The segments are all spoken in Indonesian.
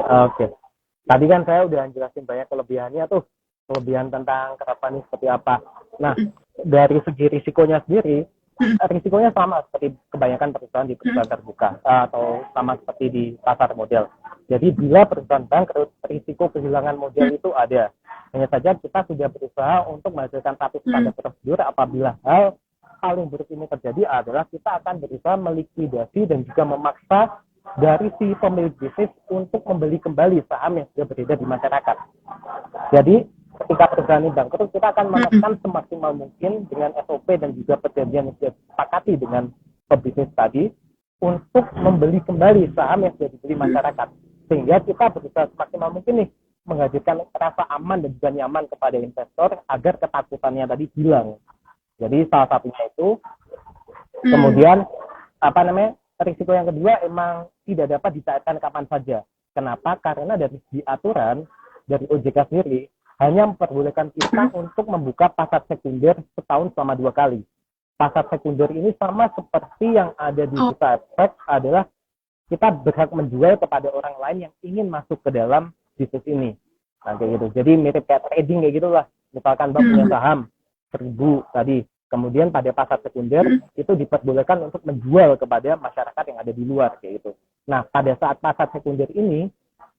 Oke. Tadi kan saya udah jelasin banyak kelebihannya tuh, kelebihan tentang Kerapan ini seperti apa. Nah, dari segi risikonya sendiri, risikonya sama seperti kebanyakan perusahaan di perusahaan terbuka atau sama seperti di pasar modal. Jadi bila perusahaan bangkrut, risiko kehilangan modal itu ada. Hanya saja kita sudah berusaha untuk menghasilkan satu standar prosedur apabila hal paling buruk ini terjadi adalah kita akan berusaha melikuidasi dan juga memaksa dari si pemilik bisnis untuk membeli kembali saham yang sudah beredar di masyarakat. Jadi ketika perusahaan ini bangkrut, kita akan menekan semaksimal mungkin dengan SOP dan juga perjanjian yang sudah disepakati dengan pebisnis tadi untuk membeli kembali saham yang sudah dibeli masyarakat. Sehingga kita berusaha semaksimal mungkin nih menghadirkan rasa aman dan juga nyaman kepada investor agar ketakutannya tadi hilang. Jadi salah satunya itu. Kemudian risiko yang kedua emang tidak dapat ditaatkan kapan saja. Kenapa? Karena dari segi aturan dari OJK sendiri hanya memperbolehkan kita untuk membuka pasar sekunder setahun selama 2 kali. Pasar sekunder ini sama seperti yang ada di Bursa Efek adalah kita berhak menjual kepada orang lain yang ingin masuk ke dalam bisnis ini. Nah, kayak gitu. Jadi mirip kayak trading kayak gitulah. Misalkan Bang punya saham 1.000 tadi. Kemudian pada pasar sekunder itu diperbolehkan untuk menjual kepada masyarakat yang ada di luar kayak gitu. Nah, pada saat pasar sekunder ini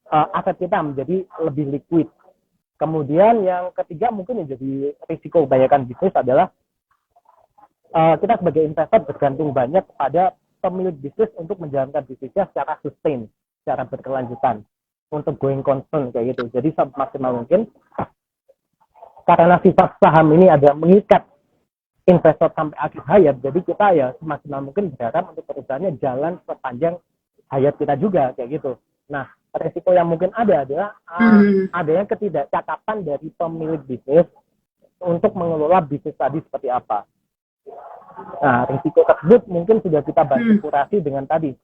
aset kita menjadi lebih liquid. Kemudian yang ketiga mungkin yang jadi risiko kebanyakan bisnis adalah kita sebagai investor bergantung banyak pada pemilik bisnis untuk menjalankan bisnisnya secara sustain, secara berkelanjutan, untuk going concern kayak gitu. Jadi semaksimal mungkin karena sifat saham ini ada mengikat investor sampai akhir hayat, jadi kita ya semaksimal mungkin berharap untuk perusahaannya jalan sepanjang hayat kita juga kayak gitu. Nah, resiko yang mungkin ada adalah adanya ketidakcakapan dari pemilik bisnis untuk mengelola bisnis tadi seperti apa. Nah, risiko tersebut mungkin sudah kita bantu kurasi dengan tadi.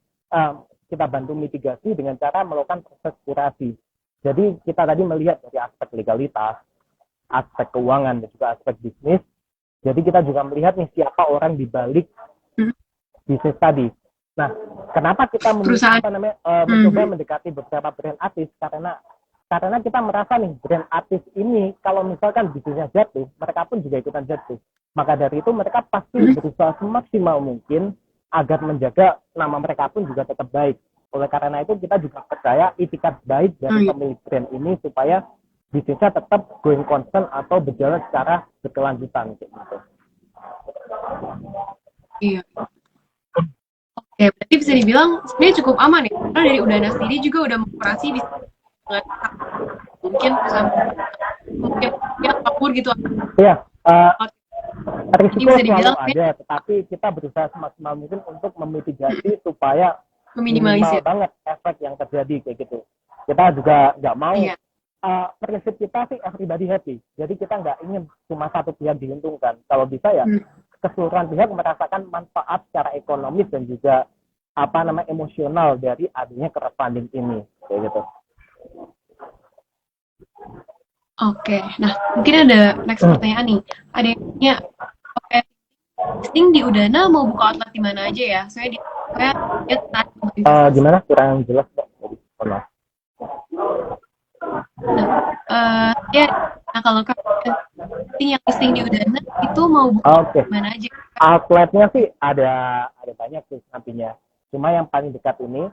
Kita bantu mitigasi dengan cara melakukan proses kurasi. Jadi kita tadi melihat dari aspek legalitas, aspek keuangan, dan juga aspek bisnis. Jadi kita juga melihat nih siapa orang di balik bisnis tadi. Nah, kenapa kita mencoba mendekati beberapa brand artis? Karena kita merasa nih brand artis ini kalau misalkan bisnisnya jatuh, mereka pun juga ikutan jatuh. Maka dari itu mereka pasti berusaha semaksimal mungkin agar menjaga nama mereka pun juga tetap baik. Oleh karena itu kita juga percaya itikat baik dari pemilik brand ini supaya bisnisnya tetap going concern atau berjalan secara berkelanjutan gitu. Iya. Oke, berarti bisa dibilang sebenarnya cukup aman ya. Karena dari Udana sendiri juga udah mengoperasi bisa mungkin kabur gitu. Iya. Risiko selalu ada, tetapi kita berusaha semaksimal mungkin untuk memitigasi supaya meminimalisir banget efek yang terjadi kayak gitu. Kita juga nggak mau prinsip kita sih everybody happy. Jadi kita nggak ingin cuma satu pihak diuntungkan. Kalau bisa ya keseluruhan pihak merasakan manfaat secara ekonomis dan juga emosional dari adanya crowdfunding ini kayak gitu. Oke, nah mungkin ada next pertanyaan nih. Ada yang tanya, listing di Udana mau buka outlet di mana aja ya? Saya gimana kurang jelas Mbak? Nah kalau yang listing di Udana itu mau buka di mana aja? Outletnya sih ada banyak sih nantinya. Cuma yang paling dekat ini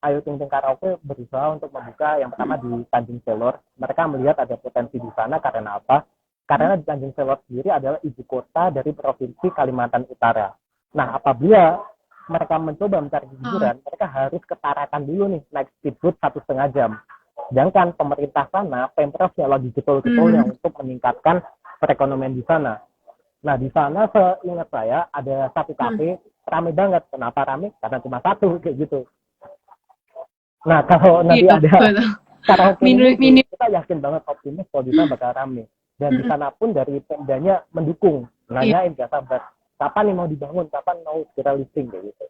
Ayu Ting Ting Karaoke berusaha untuk membuka yang pertama di Tanjung Selor. Mereka melihat ada potensi di sana karena apa? Karena di Tanjung Selor sendiri adalah ibu kota dari Provinsi Kalimantan Utara. Nah, apabila mereka mencoba mencari hiburan, mereka harus ke Tarakan dulu nih, naik speedboat 1,5 jam. Sedangkan pemerintah sana, Pemprovnya lagi getol-getolnya untuk meningkatkan perekonomian di sana. Nah, di sana seingat saya ada satu kafe rame banget. Kenapa rame? Karena cuma satu kayak gitu. Nah, kalau nanti ada karaoke ini, kita yakin banget optimis kalau di sana bakal rame. Dan di sana pun dari Pemdanya mendukung, nanyain gak sabar, kapan nih mau dibangun, kapan mau kita listing kayak gitu.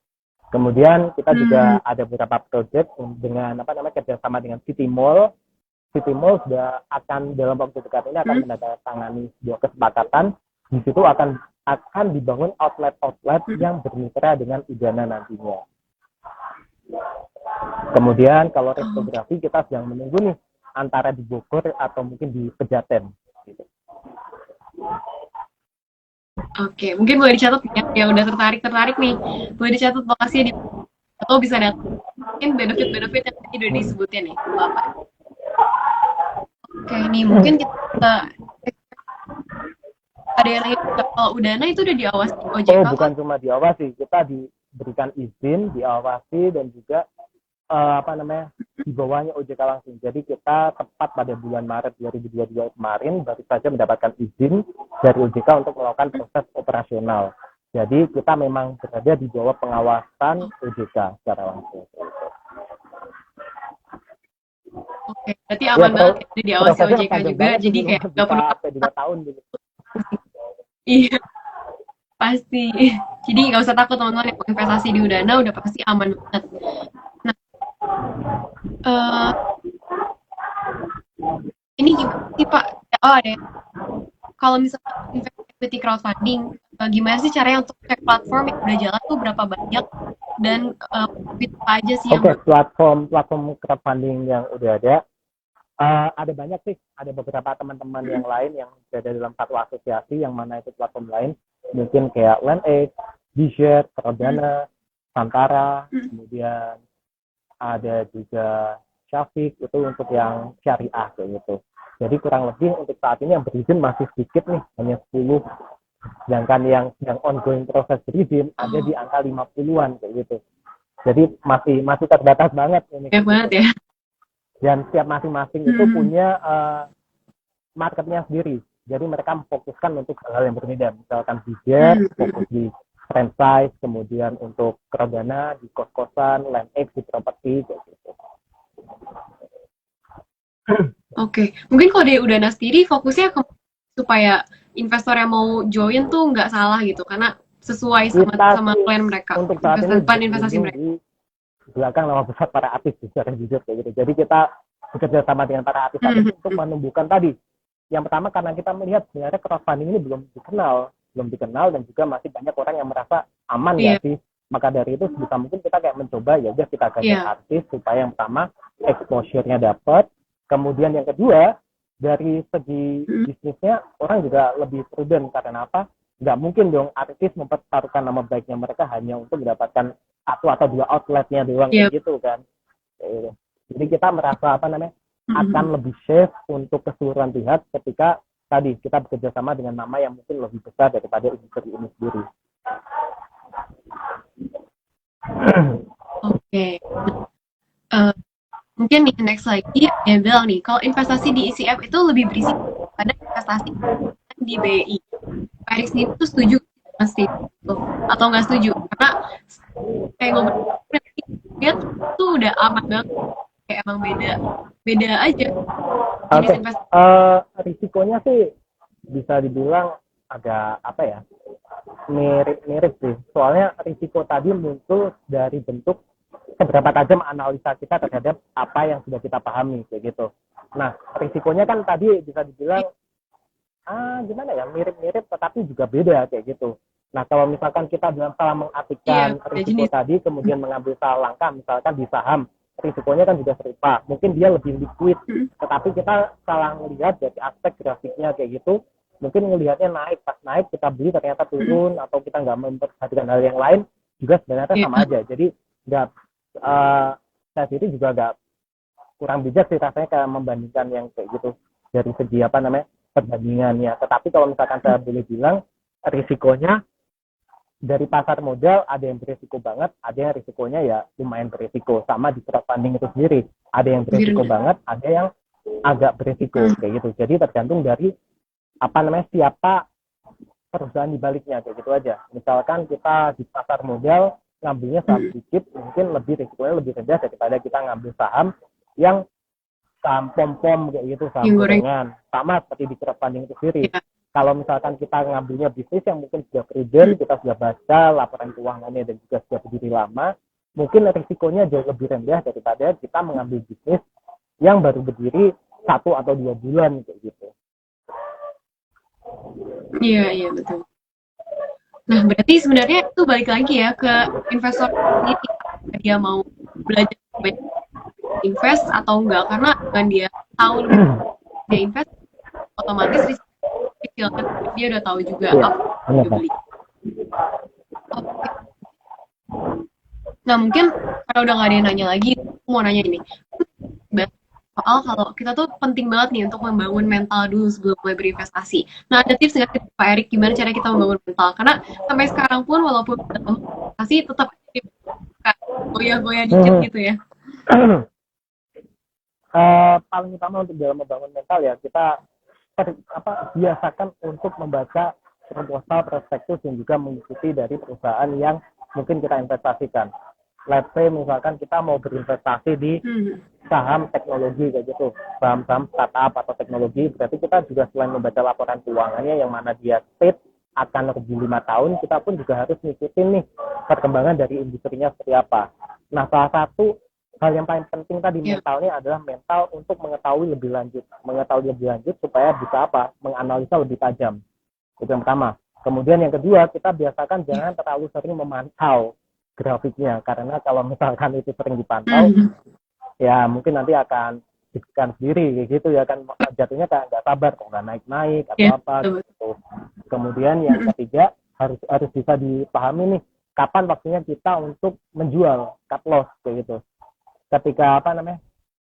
Kemudian kita juga ada beberapa project dengan kerjasama dengan City Mall. City Mall sudah akan dalam waktu dekat ini akan menandatangani sebuah kesepakatan. Di situ akan dibangun outlet yang bermitra dengan Udana nantinya. Kemudian kalau restografi kita sedang menunggu nih antara di Bogor atau mungkin di Pejaten. Gitu. Oke, mungkin boleh dicatat ya, yang udah tertarik nih, boleh dicatat lokasinya di atau bisa datang. Mungkin benefit-benefit yang tadi udah disebutin nih, Bapak. Oke, nih mungkin kita ada yang nanya kalau Udana itu udah diawasi OJK. Oh, bukan cuma diawasi, kita diberikan izin, diawasi dan juga di bawahnya OJK langsung. Jadi kita tepat pada bulan Maret 2022 kemarin baru saja mendapatkan izin dari OJK untuk melakukan proses operasional. Jadi kita memang berada di bawah pengawasan OJK secara langsung. Oke, berarti aman banget ya, diawasi OJK juga. Jadi kayak nggak perlu sampai 2 tahun gitu. Iya, pasti. Jadi nggak usah takut teman-teman, yang investasi di Udana udah pasti aman banget. Nah, ini gimana sih Pak? Oh, ada. Kalau misalnya equity crowdfunding, gimana sih caranya untuk cek platform yang udah jalan tuh berapa banyak dan profit apa aja sih yang platform crowdfunding yang udah ada banyak sih, ada beberapa teman-teman yang lain yang berada dalam satu asosiasi yang mana itu platform lain, mungkin kayak LandX, Bshare, Cardano, Santara, kemudian ada juga Syafiq, itu untuk yang syariah kayak gitu. Jadi kurang lebih untuk saat ini yang berizin masih sedikit nih, hanya 10. Sedangkan yang sedang ongoing proses berizin ada di angka 50-an kayak gitu. Jadi masih terbatas banget ini. Banyak banget ya. Dan setiap masing-masing itu punya marketnya sendiri. Jadi mereka memfokuskan untuk hal-hal yang berbeda. Misalkan Bshare fokus di franchise, kemudian untuk Cardano di kos-kosan, LandX di properti kayak gitu. Oke, mungkin kalau dari Udana sendiri fokusnya supaya investor yang mau join tuh nggak salah gitu, karena sesuai sama plan mereka. Untuk saat ini plan investasi mereka. Di belakang nama besar para artis secara jujur kayak gitu. Jadi kita bekerja sama dengan para artis untuk menumbuhkan tadi. Yang pertama karena kita melihat sebenarnya crowdfunding ini belum dikenal dan juga masih banyak orang yang merasa aman ya sih. Maka dari itu sebisa mungkin kita kayak mencoba ya udah kita gandeng artis supaya yang pertama exposure-nya dapat. Kemudian yang kedua, dari segi bisnisnya orang juga lebih prudent karena apa? Nggak mungkin dong artis mempertaruhkan nama baiknya mereka hanya untuk mendapatkan 1 atau 2 outletnya doang kayak gitu kan. Jadi kita merasa akan lebih safe untuk keseluruhan pihak ketika tadi kita bekerja sama dengan nama yang mungkin lebih besar daripada industri ini sendiri. Oke. Mungkin nih next lagi dia bilang nih kalau investasi di ECF itu lebih berisiko pada investasi di BI. Pak Erik sendiri tuh setuju pasti atau nggak setuju? Karena kayak ngomong dia tuh udah aman banget, kayak emang beda aja. Risikonya sih bisa dibilang agak mirip sih. Soalnya risiko tadi muncul dari bentuk seberapa tajam analisa kita terhadap apa yang sudah kita pahami kayak gitu. Nah, risikonya kan tadi bisa dibilang mirip-mirip tetapi juga beda kayak gitu. Nah, kalau misalkan kita dalam salah mengartikan risiko tadi kemudian mengambil salah langkah misalkan di saham, risikonya kan juga serupa. Mungkin dia lebih liquid, tetapi kita salah melihat dari aspek grafiknya kayak gitu. Mungkin melihatnya naik, pas naik kita beli ternyata turun atau kita nggak memperhatikan hal yang lain juga sebenarnya sama aja. Jadi nggak saya sendiri juga agak kurang bijak sih rasanya kayak membandingkan yang kayak gitu dari segi perbandingannya. Tetapi kalau misalkan saya boleh bilang risikonya dari pasar modal ada yang berisiko banget, ada yang risikonya ya lumayan berisiko. Sama di crowdfunding itu sendiri ada yang berisiko banget, ada yang agak berisiko kayak gitu. Jadi tergantung dari siapa perusahaan di baliknya kayak gitu aja. Misalkan kita di pasar modal ngambilnya saham sedikit, mungkin risikonya lebih rendah daripada kita ngambil saham yang saham pom-pom kayak gitu, saham gorengan. Sama seperti di crowdfunding itu sendiri. Kalau misalkan kita ngambilnya bisnis yang mungkin sudah prudent, kita sudah baca laporan keuangannya dan juga sudah berdiri lama, mungkin risikonya jauh lebih rendah daripada kita mengambil bisnis yang baru berdiri 1 atau 2 bulan kayak gitu. Iya betul. Nah, berarti sebenarnya itu balik lagi ya ke investor sendiri. Dia mau belajar invest atau enggak, karena dengan dia tahu lebih dia invest, otomatis risiko kecil kan, dia udah tahu juga Iya, apa yang benar dia Mas. beli. Oke. Nah mungkin karena udah nggak ada yang nanya lagi, aku mau nanya ini. Soal kalau kita tuh penting banget nih untuk membangun mental dulu sebelum mulai berinvestasi. Nah ada tips nggak sih Pak Erik gimana cara kita membangun mental? Karena sampai sekarang pun walaupun udah lama investasi tetap goyah-goyah dikit Mhm. gitu ya. Paling utama untuk dalam membangun mental ya kita biasakan untuk membaca proposal prospektus dan juga mengikuti dari perusahaan yang mungkin kita investasikan. Let's say misalkan kita mau berinvestasi di saham teknologi kayak gitu, saham-saham startup atau teknologi, berarti kita juga selain membaca laporan keuangannya yang mana dia state akan rugi 5 tahun, kita pun juga harus ngikutin nih perkembangan dari industrinya seperti apa. Nah, salah satu hal yang paling penting tadi Ya. mentalnya adalah mental untuk mengetahui lebih lanjut supaya bisa apa? Menganalisa lebih tajam. Itu yang pertama. Kemudian yang kedua, kita biasakan jangan terlalu sering memantau grafiknya karena kalau misalkan itu sering dipantau, ya mungkin nanti akan deg-degan sendiri kayak gitu ya kan, jatuhnya kayak nggak sabar kok nggak naik atau Ya, apa betul. gitu. Kemudian yang ketiga harus harus bisa dipahami nih kapan waktunya kita untuk menjual, cut loss kayak gitu. Ketika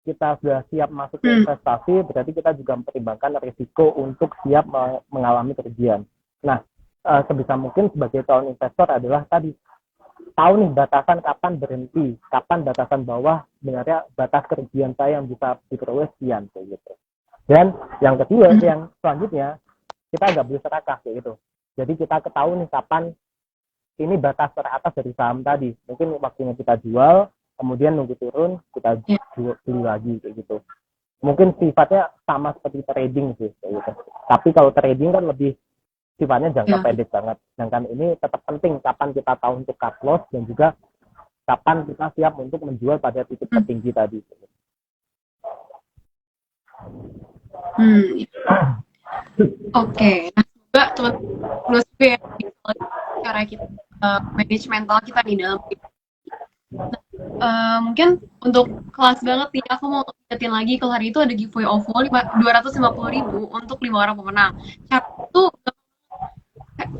kita sudah siap masuk ke investasi, berarti kita juga mempertimbangkan risiko untuk siap mengalami kerugian. Nah, sebisa mungkin sebagai calon investor adalah tadi tahu nih batasan kapan berhenti, kapan batasan bawah, sebenarnya batas kerugian saya yang bisa diperoleh sekian kayak gitu. Dan yang kedua, yang selanjutnya kita nggak boleh serakah kayak gitu. Jadi kita ketahui nih kapan ini batas teratas dari saham tadi. Mungkin waktunya kita jual, kemudian nunggu turun, kita beli lagi kayak gitu. Mungkin sifatnya sama seperti trading sih kayak gitu. Tapi kalau trading kan lebih sifatnya jangka pendek banget. Sedangkan ini tetap penting kapan kita tahu untuk cut loss dan juga kapan kita siap untuk menjual pada titik tertinggi tadi. Oke. Nah, juga teman-teman juga ya cara kita manage mental kita nih dalam mungkin untuk kelas banget nih, aku mau ingetin lagi kalau hari itu ada giveaway OVO 250.000 untuk 5 orang pemenang. Cara itu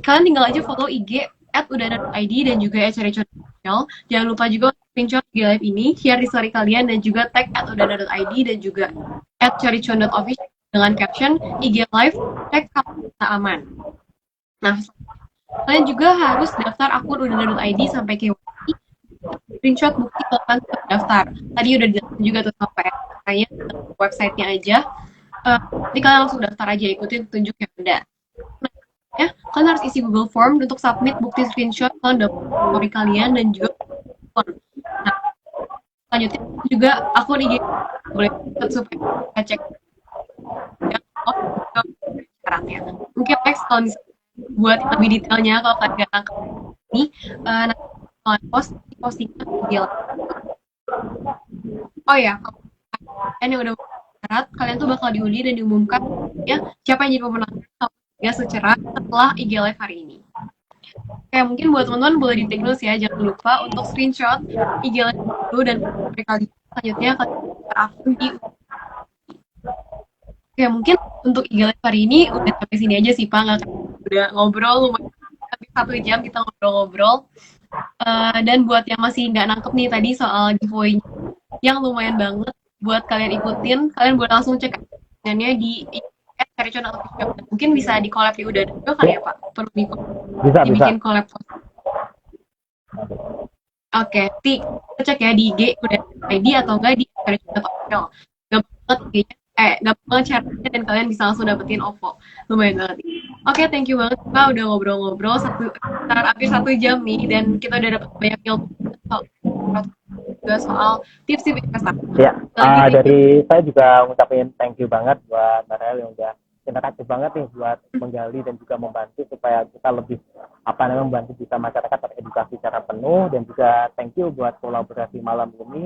kalian tinggal aja follow IG @udana.id dan juga @carico.official. Jangan lupa juga screenshot IG live ini, share di story kalian dan juga tag @udana.id dan juga @carico.official dengan caption IG live cek kita aman. Nah, kalian juga harus daftar akun udana.id sampai KYC, screenshot bukti kalau kalian sudah daftar. Tadi udah dijelasin juga tuh sampai caranya websitenya aja. Jadi kalian langsung daftar aja, ikutin petunjuk yang ada. Nah, ya, kalian harus isi Google Form untuk submit bukti screenshot kalian daftar story kalian dan juga akun. Nah, selanjutnya juga akun IG boleh supaya kita cek syaratnya. Mungkin next kalau misalnya buat lebih detailnya kalau kalian datang ke ini, nanti kalian postingan video. Oh ya, kalau kalian yang udah syarat, kalian tuh bakal diundi dan diumumkan ya siapa yang jadi pemenang ya secara setelah IG live hari ini. Oke, mungkin buat teman-teman boleh di take notes ya, jangan lupa untuk screenshot IG live dulu dan kali selanjutnya kalian akun di. Oke, mungkin untuk IG live hari ini udah sampai sini aja sih Pak, nggak udah ngobrol lumayan hampir 1 jam kita ngobrol-ngobrol. Dan buat yang masih nggak nangkep nih tadi soal giveaway yang lumayan banget buat kalian ikutin, kalian boleh langsung cek nya di Caricon atau Official. Mungkin bisa di collab di Udana juga kali ya Pak, perlu dibikin collab. Oke, nanti kita cek ya di IG Udana.id atau enggak di Caricon atau Official. Gampang banget IG-nya, gampang banget caranya dan kalian bisa langsung dapetin OVO. Lumayan banget. Oke, thank you banget Pak udah ngobrol-ngobrol hampir 1 jam nih dan kita udah dapat banyak ilmu juga soal tips-tips investasi. Ya, dari saya juga ngucapin thank you banget buat Mbak Rel yang udah interaktif banget nih buat menggali dan juga membantu supaya kita lebih membantu kita masyarakat teredukasi secara penuh, dan juga thank you buat kolaborasi malam ini.